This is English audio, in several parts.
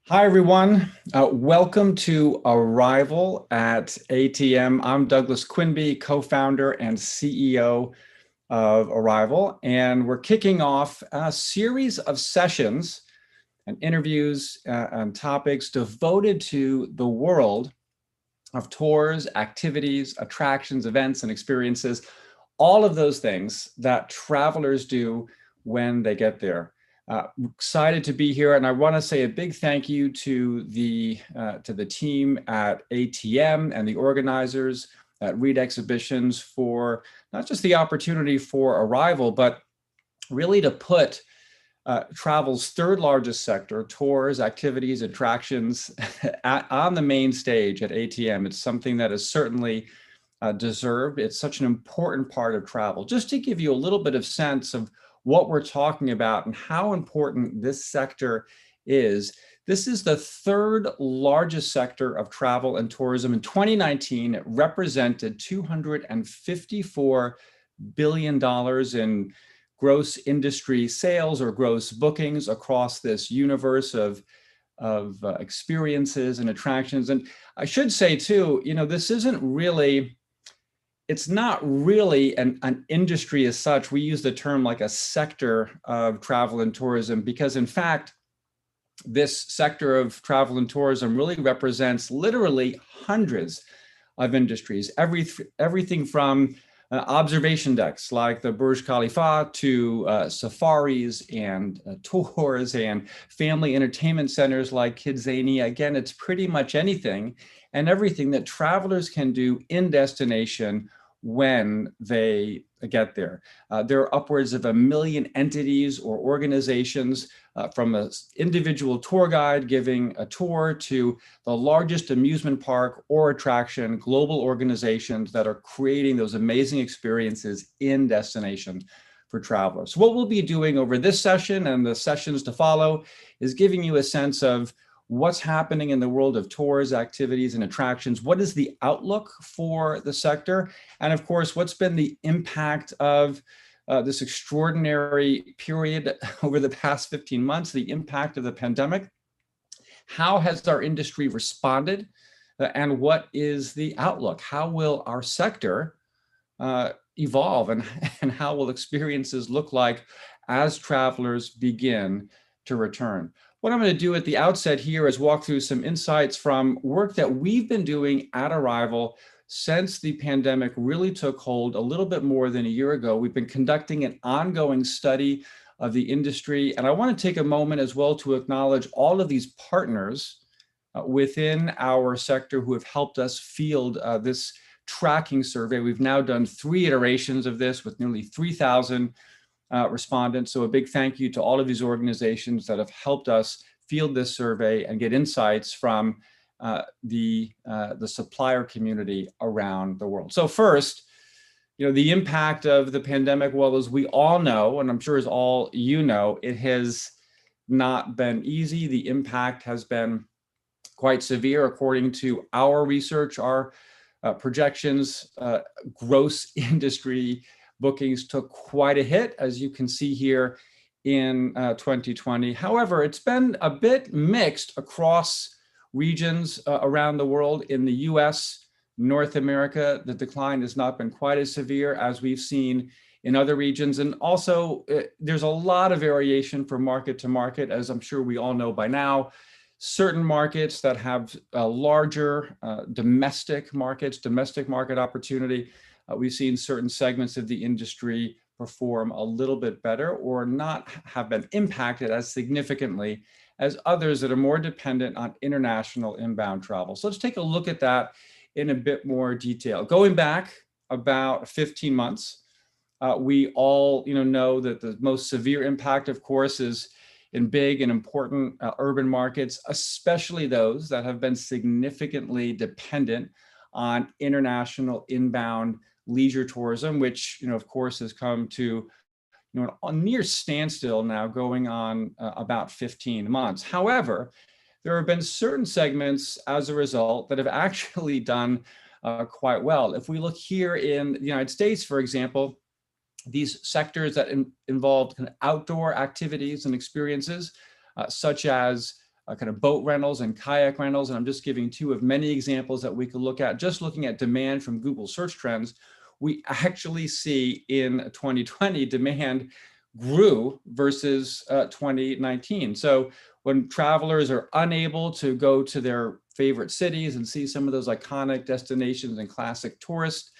Hi, everyone. Welcome to Arrival at ATM. I'm Douglas Quinby, co-founder and CEO of Arrival, and we're kicking off a series of sessions and interviews and topics devoted to the world of tours, activities, attractions, events, and experiences, all of those things that travelers do when they get there. Excited to be here, and I want to say a big thank you to the team at ATM and the organizers at Reed Exhibitions for not just the opportunity for Arrival, but really to put travel's third largest sector, tours, activities, attractions, on the main stage at ATM. It's something that is certainly deserved. It's such an important part of travel. Just to give you a little bit of sense of what we're talking about and how important this sector is, this is the third largest sector of travel and tourism. In 2019, it represented $254 billion in gross industry sales or gross bookings across this universe of experiences and attractions. And I should say too, this isn't really, it's not really an industry as such. We use the term like a sector of travel and tourism because in fact, this sector of travel and tourism really represents literally hundreds of industries, everything from observation decks like the Burj Khalifa to safaris and tours and family entertainment centers like Kidzania. Again, it's pretty much anything and everything that travelers can do in destination when they get there. There are upwards of 1 million entities or organizations from an individual tour guide giving a tour to the largest amusement park or attraction, global organizations that are creating those amazing experiences in destination for travelers. So what we'll be doing over this session and the sessions to follow is giving you a sense of what's happening in the world of tours, activities, and attractions. What is the outlook for the sector? And of course, what's been the impact of this extraordinary period over the past 15 months, the impact of the pandemic? How has our industry responded? And what is the outlook? How will our sector evolve and how will experiences look like as travelers begin to return? What I'm going to do at the outset here is walk through some insights from work that we've been doing at Arrival since the pandemic really took hold a little bit more than a year ago. We've been conducting an ongoing study of the industry, and I want to take a moment as well to acknowledge all of these partners within our sector who have helped us field this tracking survey. We've now done 3 iterations of this with nearly 3,000 respondents. So a big thank you to all of these organizations that have helped us field this survey and get insights from the supplier community around the world. So first, the impact of the pandemic, well, as we all know, and I'm sure as all you know, it has not been easy. The impact has been quite severe. According to our research, our projections, gross industry bookings took quite a hit, as you can see here in 2020. However, it's been a bit mixed across regions around the world. In the US, North America, the decline has not been quite as severe as we've seen in other regions. And also, there's a lot of variation from market to market, as I'm sure we all know by now. Certain markets that have larger domestic market opportunity, we've seen certain segments of the industry perform a little bit better or not have been impacted as significantly as others that are more dependent on international inbound travel. So let's take a look at that in a bit more detail. Going back about 15 months, we all know that the most severe impact, of course, is in big and important urban markets, especially those that have been significantly dependent on international inbound leisure tourism, which, of course, has come to a near standstill now, going on about 15 months. However, there have been certain segments as a result that have actually done quite well. If we look here in the United States, for example, these sectors that involved kind of outdoor activities and experiences, such as kind of boat rentals and kayak rentals. And I'm just giving two of many examples that we could look at. Just looking at demand from Google search trends, we actually see in 2020 demand grew versus 2019. So when travelers are unable to go to their favorite cities and see some of those iconic destinations and classic tourist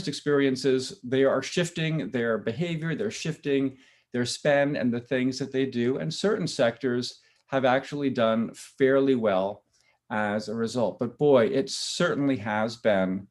experiences, they are shifting their behavior, they're shifting their spend and the things that they do. And certain sectors have actually done fairly well as a result. But boy, it certainly has been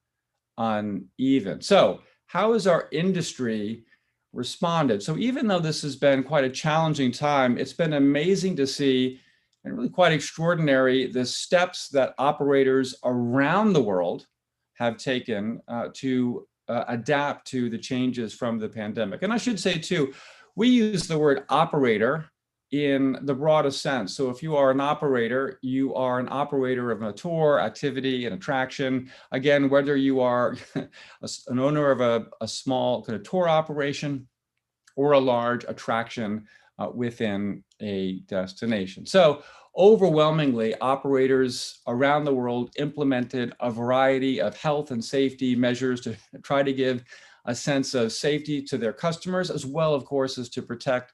uneven. So how has our industry responded? So even though this has been quite a challenging time, it's been amazing to see and really quite extraordinary the steps that operators around the world have taken to adapt to the changes from the pandemic. And I should say too, we use the word operator in the broadest sense. So if you are an operator, you are an operator of a tour, activity, an attraction. Again, whether you are an owner of a small kind of tour operation or a large attraction within a destination. So overwhelmingly, operators around the world implemented a variety of health and safety measures to try to give a sense of safety to their customers, as well, of course, as to protect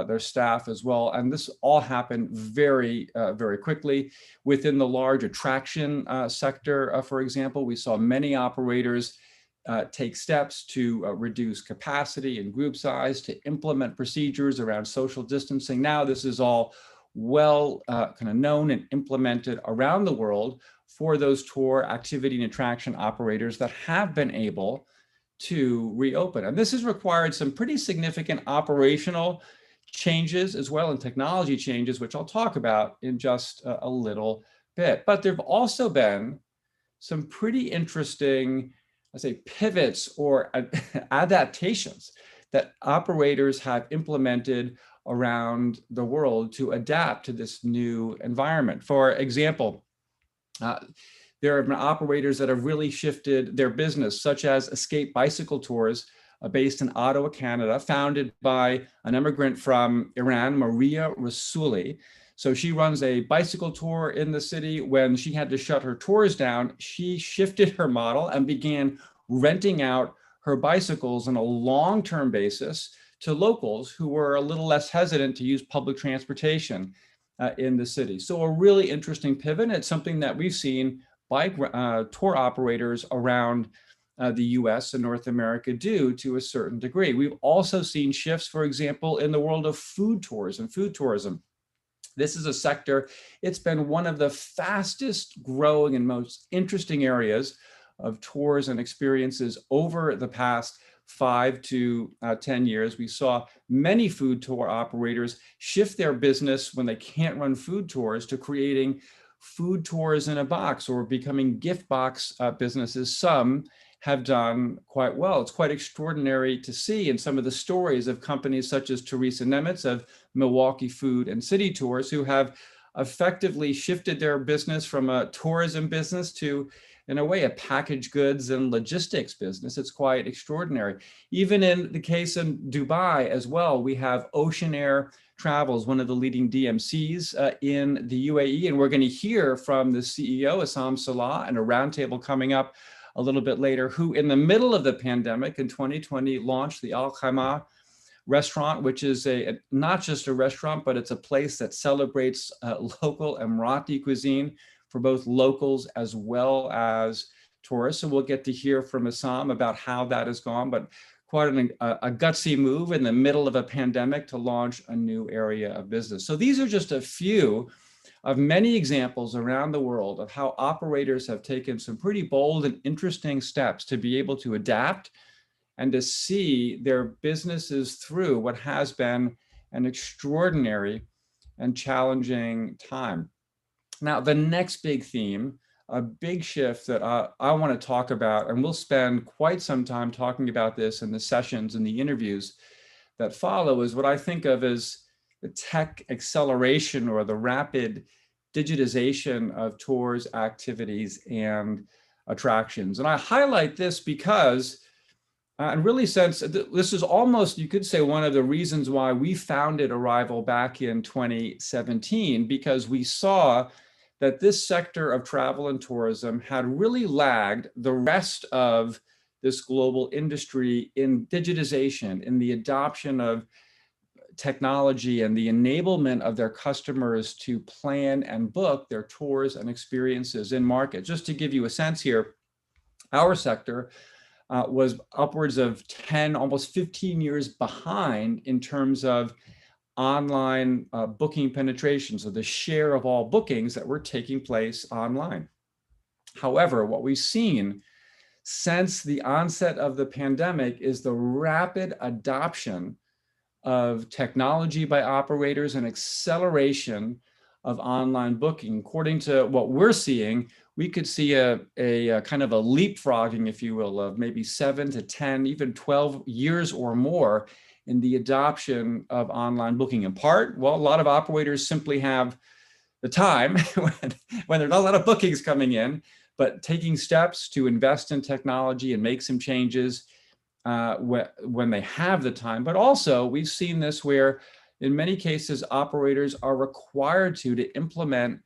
their staff as well. And this all happened very, very quickly. Within the large attraction sector, for example, we saw many operators take steps to reduce capacity and group size, to implement procedures around social distancing. Now this is all well kind of known and implemented around the world for those tour, activity, and attraction operators that have been able to reopen. And this has required some pretty significant operational changes as well, and technology changes, which I'll talk about in just a little bit. But there have also been some pretty interesting, I say, pivots or adaptations that operators have implemented around the world to adapt to this new environment. For example, there have been operators that have really shifted their business, such as Escape Bicycle Tours, based in Ottawa, Canada, founded by an immigrant from Iran, Maria Rasuli. So she runs a bicycle tour in the city. When she had to shut her tours down, she shifted her model and began renting out her bicycles on a long-term basis to locals who were a little less hesitant to use public transportation in the city. So a really interesting pivot. And it's something that we've seen bike tour operators around the US and North America do to a certain degree. We've also seen shifts, for example, in the world of food tours and food tourism. This is a sector, it's been one of the fastest growing and most interesting areas of tours and experiences over the past 5 to 10 years. We saw many food tour operators shift their business when they can't run food tours to creating food tours in a box or becoming gift box businesses. Some have done quite well. It's quite extraordinary to see in some of the stories of companies such as Teresa Nemitz of Milwaukee Food and City Tours, who have effectively shifted their business from a tourism business to, in a way, a packaged goods and logistics business. It's quite extraordinary. Even in the case in Dubai as well, we have Ocean Air Travels, one of the leading DMCs in the UAE. And we're going to hear from the CEO, Assam Salah, and a roundtable coming up a little bit later, who in the middle of the pandemic in 2020 launched the Al Khaimah restaurant, which is not just a restaurant, but it's a place that celebrates local Emirati cuisine for both locals as well as tourists. And we'll get to hear from Assam about how that has gone, but quite a gutsy move in the middle of a pandemic to launch a new area of business. So these are just a few of many examples around the world of how operators have taken some pretty bold and interesting steps to be able to adapt and to see their businesses through what has been an extraordinary and challenging time. Now, the next big theme, a big shift that I want to talk about, and we'll spend quite some time talking about this in the sessions and the interviews that follow, is what I think of as the tech acceleration or the rapid digitization of tours, activities, and attractions. And I highlight this because And really, since this is almost, you could say, one of the reasons why we founded Arival back in 2017, because we saw that this sector of travel and tourism had really lagged the rest of this global industry in digitization, in the adoption of technology and the enablement of their customers to plan and book their tours and experiences in market. Just to give you a sense here, our sector was upwards of 10, almost 15 years behind in terms of online booking penetration, so the share of all bookings that were taking place online. However, what we've seen since the onset of the pandemic is the rapid adoption of technology by operators and acceleration of online booking. According to what we're seeing, we could see a kind of a leapfrogging, if you will, of maybe 7 to 10, even 12 years or more in the adoption of online booking. In part, well, a lot of operators simply have the time when there's not a lot of bookings coming in, but taking steps to invest in technology and make some changes when they have the time. But also, we've seen this where, in many cases, operators are required to implement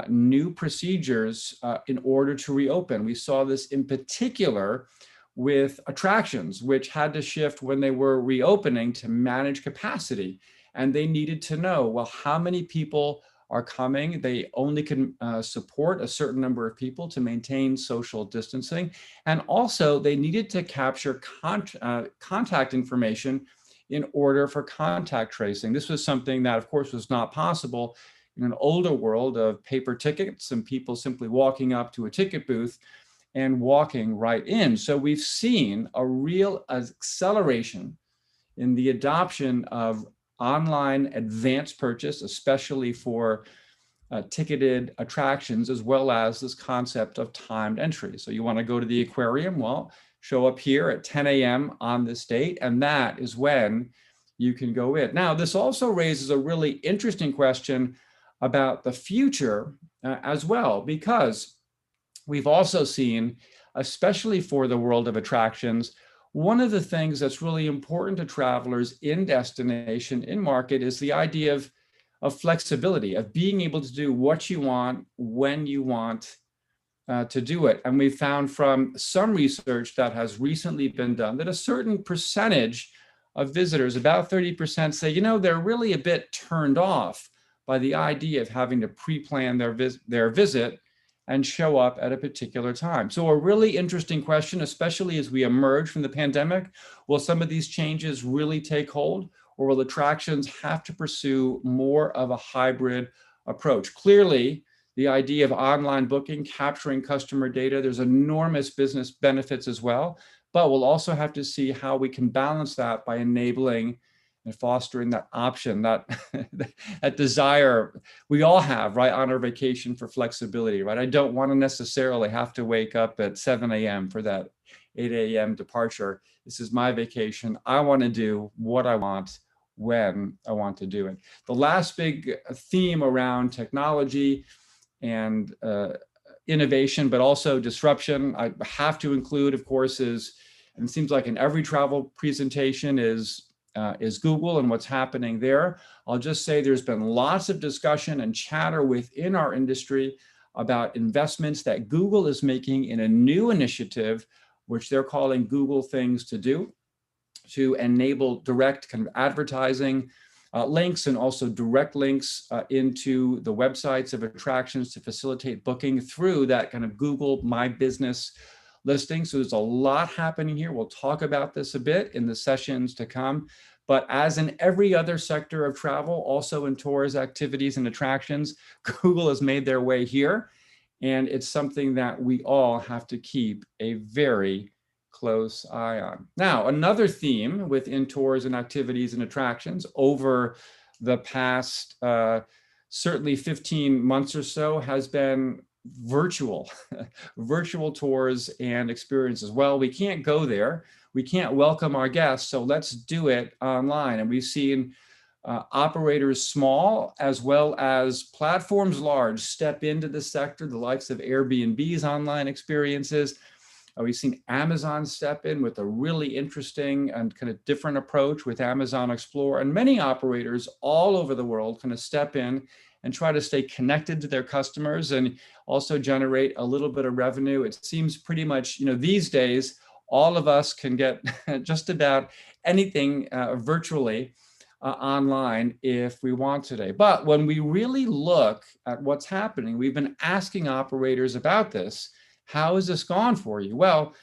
new procedures in order to reopen. We saw this in particular with attractions, which had to shift when they were reopening to manage capacity. And they needed to know, well, how many people are coming? They only can support a certain number of people to maintain social distancing. And also, they needed to capture contact information in order for contact tracing. This was something that, of course, was not possible in an older world of paper tickets and people simply walking up to a ticket booth and walking right in. So we've seen a real acceleration in the adoption of online advanced purchase, especially for ticketed attractions, as well as this concept of timed entry. So you want to go to the aquarium? Well, show up here at 10 a.m. on this date, and that is when you can go in. Now, this also raises a really interesting question about the future as well, because we've also seen, especially for the world of attractions, one of the things that's really important to travelers in destination, in market, is the idea of flexibility, of being able to do what you want, when you want to do it. And we found from some research that has recently been done that a certain percentage of visitors, about 30%, say, they're really a bit turned off by the idea of having to pre-plan their visit and show up at a particular time. So a really interesting question, especially as we emerge from the pandemic. Will some of these changes really take hold, or will attractions have to pursue more of a hybrid approach? Clearly, the idea of online booking, capturing customer data, there's enormous business benefits as well, but we'll also have to see how we can balance that by enabling and fostering that option, that that desire we all have, right, on our vacation for flexibility, right? I don't want to necessarily have to wake up at 7 a.m. for that 8 a.m. departure. This is my vacation. I want to do what I want when I want to do it. The last big theme around technology and innovation, but also disruption, I have to include, of course, and it seems like in every travel presentation, is Google and what's happening there. I'll just say there's been lots of discussion and chatter within our industry about investments that Google is making in a new initiative, which they're calling Google Things to Do, to enable direct kind of advertising links and also direct links into the websites of attractions to facilitate booking through that kind of Google My Business listing. So there's a lot happening here. We'll talk about this a bit in the sessions to come. But as in every other sector of travel, also in tours, activities, and attractions, Google has made their way here. And it's something that we all have to keep a very close eye on. Now, another theme within tours and activities and attractions over the past certainly 15 months or so has been virtual tours and experiences. Well, we can't go there. We can't welcome our guests, so let's do it online. And we've seen operators small as well as platforms large step into the sector, the likes of Airbnb's online experiences, We've seen Amazon step in with a really interesting and kind of different approach with Amazon Explore, and many operators all over the world kind of step in and try to stay connected to their customers and also generate a little bit of revenue. It seems pretty much, these days, all of us can get just about anything virtually online if we want today. But when we really look at what's happening, we've been asking operators about this. How has this gone for you? Well,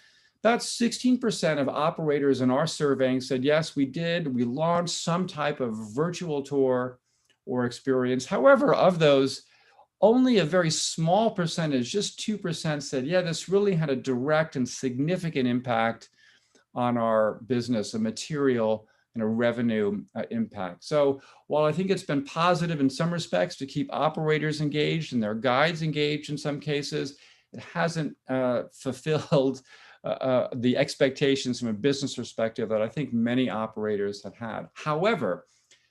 about 16% of operators in our surveying said, yes, we did. We launched some type of virtual tour or experience. However, of those, only a very small percentage, just 2%, said, yeah, this really had a direct and significant impact on our business, a material and a revenue impact. So while I think it's been positive in some respects to keep operators engaged and their guides engaged in some cases, it hasn't fulfilled the expectations from a business perspective that I think many operators have had. However,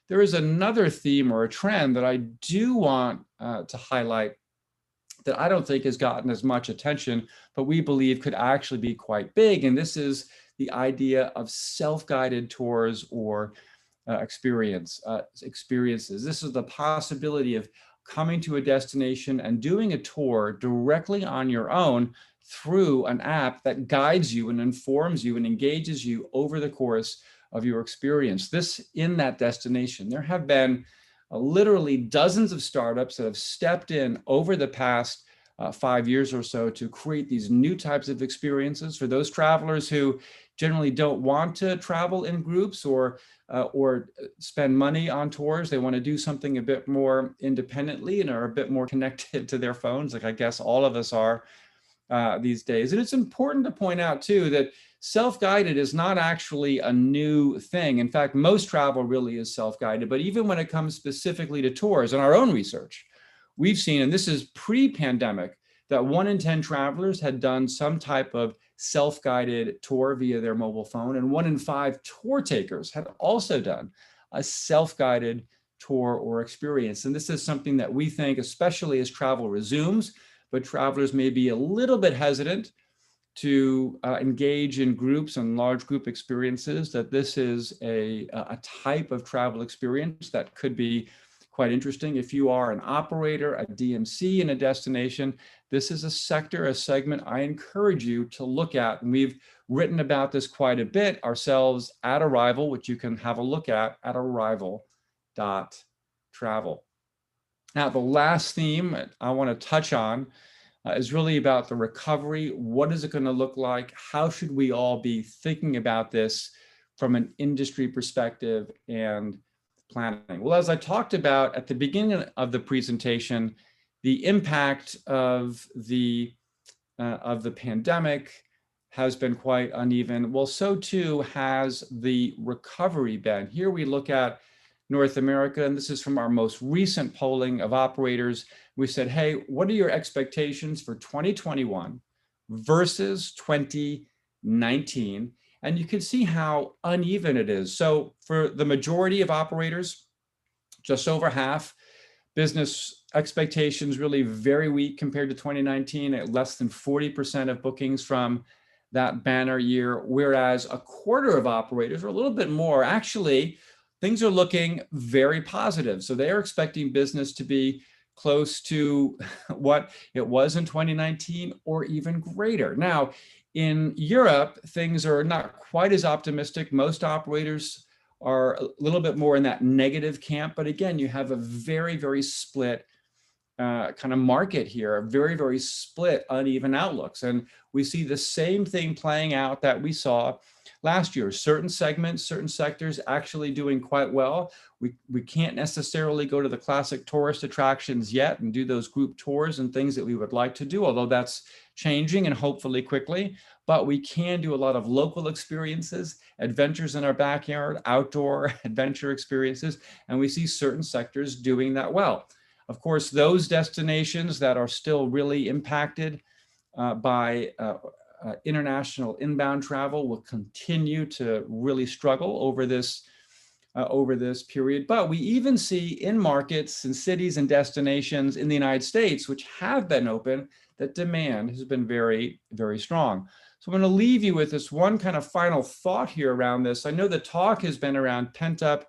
there is another theme or a trend that I do want to highlight that I don't think has gotten as much attention, but we believe could actually be quite big. And this is the idea of self-guided tours or experiences. This is the possibility of coming to a destination and doing a tour directly on your own through an app that guides you and informs you and engages you over the course of your experience. This in that destination. There have been literally dozens of startups that have stepped in over the past 5 years or so to create these new types of experiences for those travelers who generally don't want to travel in groups or spend money on tours. They want to do something a bit more independently and are a bit more connected to their phones, like I guess all of us are these days. And it's important to point out too that self-guided is not actually a new thing. In fact, most travel really is self-guided, but even when it comes specifically to tours, in our own research, we've seen, and this is pre-pandemic, that 1 in 10 travelers had done some type of self-guided tour via their mobile phone, and 1 in 5 tour takers had also done a self-guided tour or experience. And this is something that we think, especially as travel resumes, but travelers may be a little bit hesitant to engage in groups and large group experiences, that this is a type of travel experience that could be quite interesting. If you are an operator, a DMC in a destination, this is a sector, a segment I encourage you to look at. And we've written about this quite a bit ourselves at Arival, which you can have a look at arival.travel. Now, the last theme I want to touch on is really about the recovery. What is it going to look like? How should we all be thinking about this from an industry perspective and planning? Well, as I talked about at the beginning of the presentation, the impact of the pandemic has been quite uneven. Well, so too has the recovery been. Here we look at North America, and this is from our most recent polling of operators. We said, hey, what are your expectations for 2021 versus 2019? And you can see how uneven it is. So for the majority of operators, just over half, business expectations really very weak compared to 2019, at less than 40% of bookings from that banner year, whereas a quarter of operators, or a little bit more, actually, things are looking very positive. So they are expecting business to be close to what it was in 2019 or even greater. Now, in Europe, things are not quite as optimistic. Most operators are a little bit more in that negative camp. But again, you have a very, very split kind of market here, very, very split, uneven outlooks. And we see the same thing playing out that we saw last year. Certain segments, certain sectors actually doing quite well. We can't necessarily go to the classic tourist attractions yet and do those group tours and things that we would like to do, although that's changing and hopefully quickly. But we can do a lot of local experiences, adventures in our backyard, outdoor adventure experiences, and we see certain sectors doing that well. Of course, those destinations that are still really impacted by international inbound travel will continue to really struggle over this period. But we even see in markets and cities and destinations in the United States, which have been open, that demand has been very, very strong. So I'm going to leave you with this one kind of final thought here around this. I know the talk has been around pent-up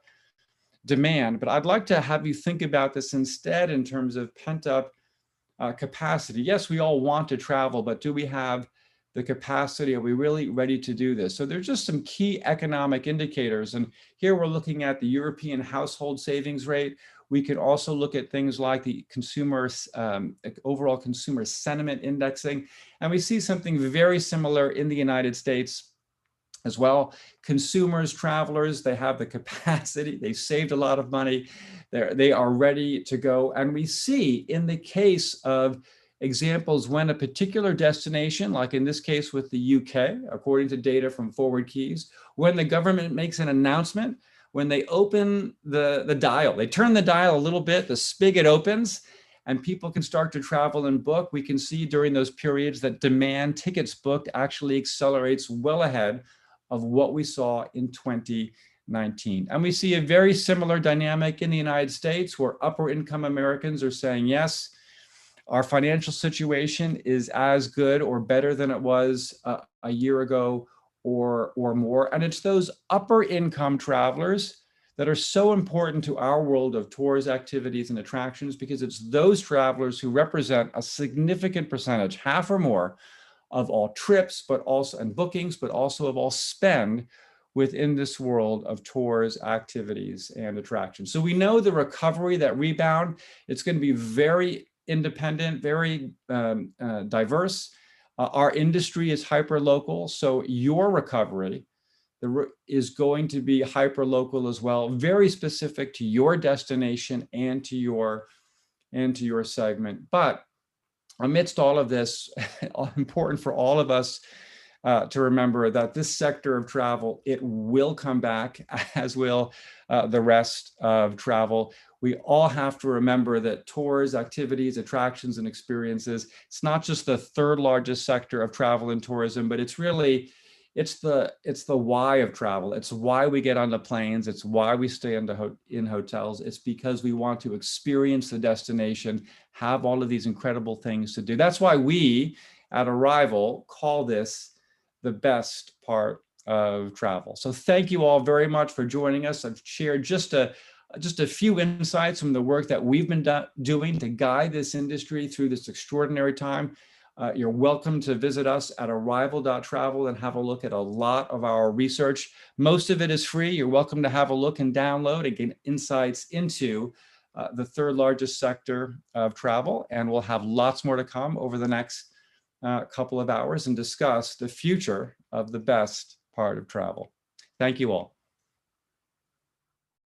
demand, but I'd like to have you think about this instead in terms of pent-up capacity. Yes, we all want to travel, but do we have the capacity? Are we really ready to do this? So there's just some key economic indicators. And here we're looking at the European household savings rate. We can also look at things like the overall consumer sentiment indexing. And we see something very similar in the United States as well. Consumers, travelers, they have the capacity, they saved a lot of money, they are ready to go. And we see in the case of examples when a particular destination, like in this case with the UK, according to data from Forward Keys, when the government makes an announcement, when they open the dial, they turn the dial a little bit, the spigot opens, and people can start to travel and book. We can see during those periods that demand, tickets booked, actually accelerates well ahead of what we saw in 2019. And we see a very similar dynamic in the United States, where upper income Americans are saying, yes, our financial situation is as good or better than it was a year ago or more. And it's those upper income travelers that are so important to our world of tours, activities, and attractions, because it's those travelers who represent a significant percentage, half or more, of all trips, but also and bookings, but also of all spend within this world of tours, activities, and attractions. So we know the recovery, that rebound, it's going to be very independent, very diverse. Our industry is hyper-local, so your recovery is going to be hyper-local as well, very specific to your destination and to your segment. But amidst all of this, important for all of us to remember that this sector of travel, it will come back, as will the rest of travel. We all have to remember that tours, activities, attractions, and experiences, it's not just the third largest sector of travel and tourism, but it's really, it's the why of travel. It's why we get on the planes. It's why we stay in hotels. It's because we want to experience the destination, have all of these incredible things to do. That's why we at Arival call this the best part of travel. So thank you all very much for joining us. I've shared just a few insights from the work that we've been doing to guide this industry through this extraordinary time. You're welcome to visit us at arival.travel and have a look at a lot of our research. Most of it is free. You're welcome to have a look and download and gain insights into the third largest sector of travel. And we'll have lots more to come over the next couple of hours and discuss the future of the best part of travel. Thank you all.